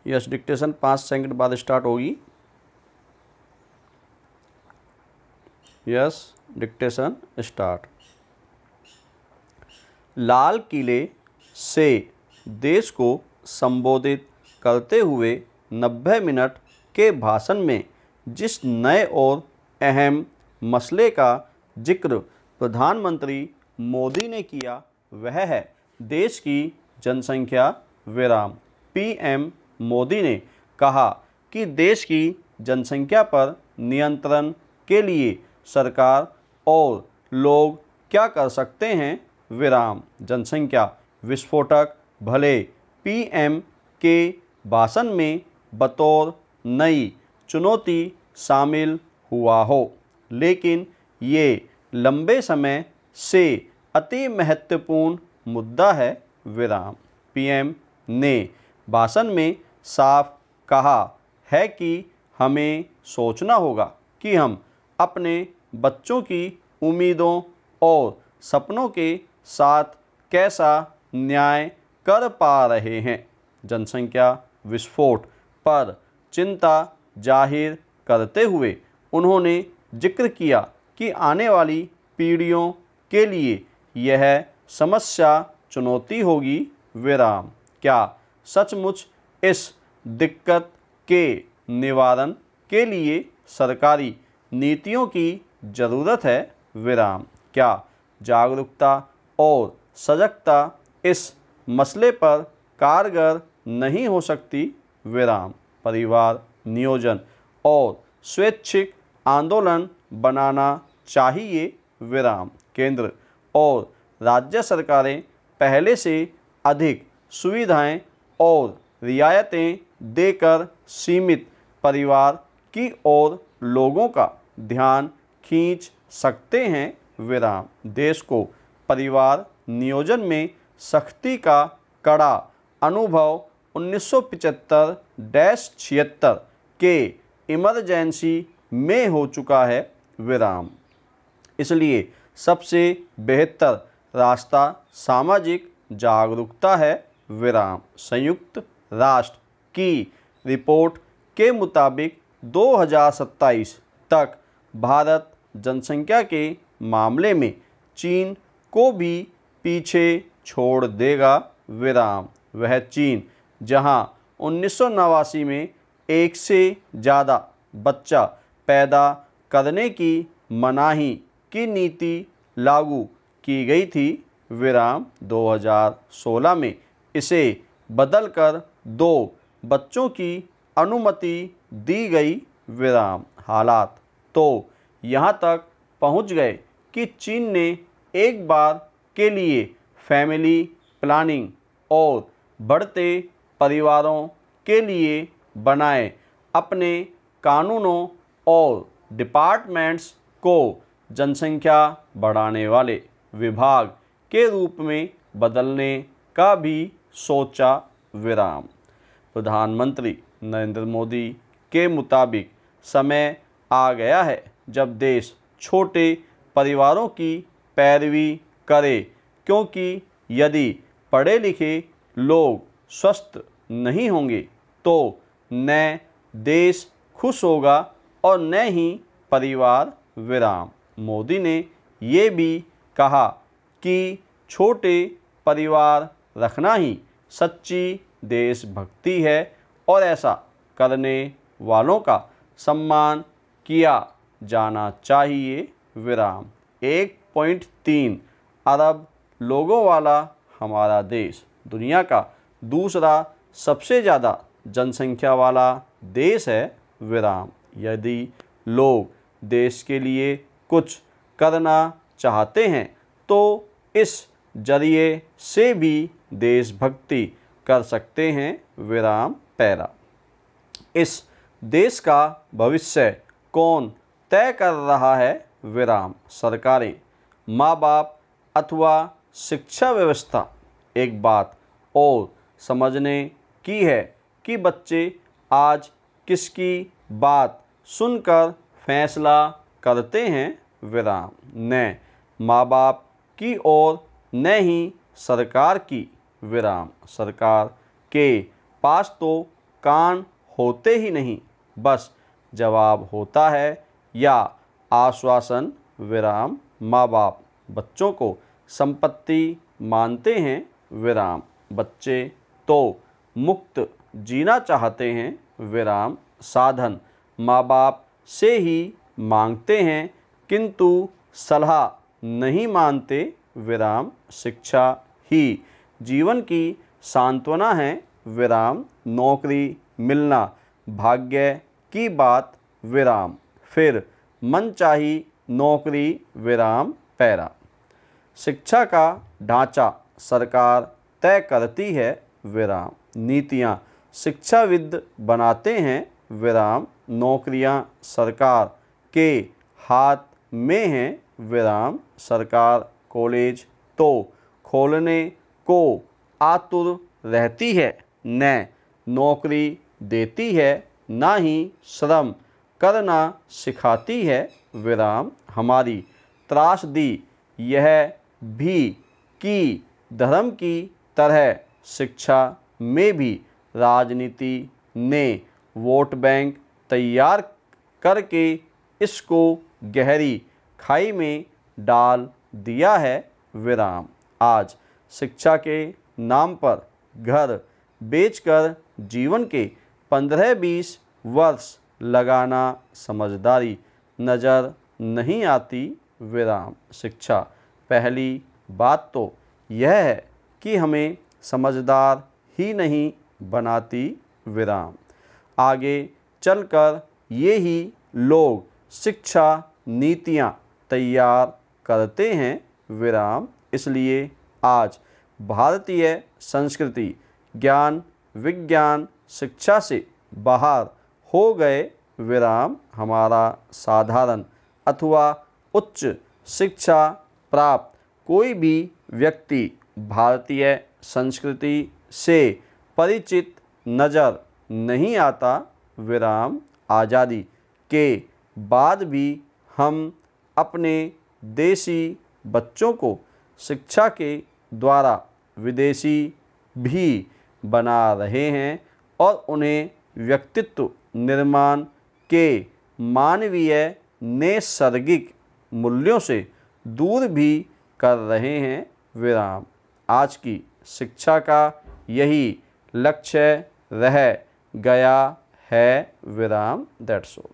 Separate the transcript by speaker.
Speaker 1: Yes, dictation 5 second बाद start होगी। Yes, dictation start. लाल किले से देश को संबोधित करते हुए 90 मिनट के भाषण में जिस नए और अहम मसले का जिक्र प्रधानमंत्री मोदी ने किया वह है देश की जनसंख्या विराम। पीएम मोदी ने कहा कि देश की जनसंख्या पर नियंत्रण के लिए सरकार और लोग क्या कर सकते हैं विराम। जनसंख्या विस्फोटक भले पीएम के भाषण में बतौर नई चुनौती शामिल हुआ हो, लेकिन ये लंबे समय से अति महत्वपूर्ण मुद्दा है विराम। पीएम ने भाषण में साफ कहा है कि हमें सोचना होगा कि हम अपने बच्चों की उम्मीदों और सपनों के साथ कैसा न्याय कर पा रहे हैं। जनसंख्या विस्फोट पर चिंता जाहिर करते हुए उन्होंने जिक्र किया कि आने वाली पीढ़ियों के लिए यह समस्या चुनौती होगी विराम। क्या सचमुच इस दिक्कत के निवारण के लिए सरकारी नीतियों की ज़रूरत है विराम। क्या जागरूकता और सजगता इस मसले पर कारगर नहीं हो सकती विराम। परिवार नियोजन और स्वैच्छिक आंदोलन बनाना चाहिए विराम। केंद्र और राज्य सरकारें पहले से अधिक सुविधाएं और रियायतें देकर सीमित परिवार की ओर लोगों का ध्यान खींच सकते हैं विराम। देश को परिवार नियोजन में सख्ती का कड़ा अनुभव 1975-76 के इमरजेंसी में हो चुका है विराम। इसलिए सबसे बेहतर रास्ता सामाजिक जागरूकता है विराम। संयुक्त राष्ट्र की रिपोर्ट के मुताबिक 2027 तक भारत जनसंख्या के मामले में चीन को भी पीछे छोड़ देगा विराम। वह चीन जहां 1989 में 1 से ज़्यादा बच्चा पैदा करने की मनाही की नीति लागू की गई थी विराम, 2016 में इसे बदलकर 2 बच्चों की अनुमति दी गई विराम। हालात तो यहाँ तक पहुँच गए कि चीन ने एक बार के लिए फैमिली प्लानिंग और बढ़ते परिवारों के लिए बनाए अपने कानूनों और डिपार्टमेंट्स को जनसंख्या बढ़ाने वाले विभाग के रूप में बदलने का भी सोचा विराम। प्रधानमंत्री नरेंद्र मोदी के मुताबिक समय आ गया है जब देश छोटे परिवारों की पैरवी करे, क्योंकि यदि पढ़े लिखे लोग स्वस्थ नहीं होंगे तो न देश खुश होगा और न ही परिवार विराम। मोदी ने ये भी कहा कि छोटे परिवार रखना ही सच्ची देशभक्ति है और ऐसा करने वालों का सम्मान किया जाना चाहिए विराम। 1.3 अरब लोगों वाला हमारा देश दुनिया का दूसरा सबसे ज़्यादा जनसंख्या वाला देश है विराम। यदि लोग देश के लिए कुछ करना चाहते हैं तो इस जरिए से भी देशभक्ति कर सकते हैं विराम पैरा। इस देश का भविष्य कौन तय कर रहा है विराम। सरकारें, माँ बाप अथवा शिक्षा व्यवस्था। एक बात और समझने की है कि बच्चे आज किसकी बात सुनकर फैसला करते हैं विराम। न माँ बाप की और न ही सरकार की विराम। सरकार के पास तो कान होते ही नहीं, बस जवाब होता है या आश्वासन विराम। माँ बाप बच्चों को संपत्ति मानते हैं विराम। बच्चे तो मुक्त जीना चाहते हैं विराम। साधन माँ बाप से ही मांगते हैं किंतु सलाह नहीं मानते विराम। शिक्षा ही जीवन की सांत्वना है विराम। नौकरी मिलना भाग्य की बात विराम। फिर मनचाही नौकरी विराम पैरा। शिक्षा का ढांचा सरकार तय करती है विराम। नीतियाँ शिक्षाविद बनाते हैं विराम। नौकरियाँ सरकार के हाथ में हैं विराम। सरकार कॉलेज तो खोलने को आतुर रहती है, न नौकरी देती है, ना ही श्रम करना सिखाती है विराम। हमारी त्रासदी यह भी कि धर्म की तरह शिक्षा में भी राजनीति ने वोट बैंक तैयार करके इसको गहरी खाई में डाल दिया है विराम। आज शिक्षा के नाम पर घर बेचकर जीवन के 15-20 वर्ष लगाना समझदारी नज़र नहीं आती विराम। शिक्षा पहली बात तो यह है कि हमें समझदार ही नहीं बनाती विराम। आगे चलकर ये ही लोग शिक्षा नीतियाँ तैयार करते हैं विराम। इसलिए आज भारतीय संस्कृति ज्ञान विज्ञान शिक्षा से बाहर हो गए विराम। हमारा साधारण अथवा उच्च शिक्षा प्राप्त कोई भी व्यक्ति भारतीय संस्कृति से परिचित नज़र नहीं आता विराम। आज़ादी के बाद भी हम अपने देसी बच्चों को शिक्षा के द्वारा विदेशी भी बना रहे हैं और उन्हें व्यक्तित्व निर्माण के मानवीय नैसर्गिक मूल्यों से दूर भी कर रहे हैं विराम। आज की शिक्षा का यही लक्ष्य रह गया है विराम। That's all.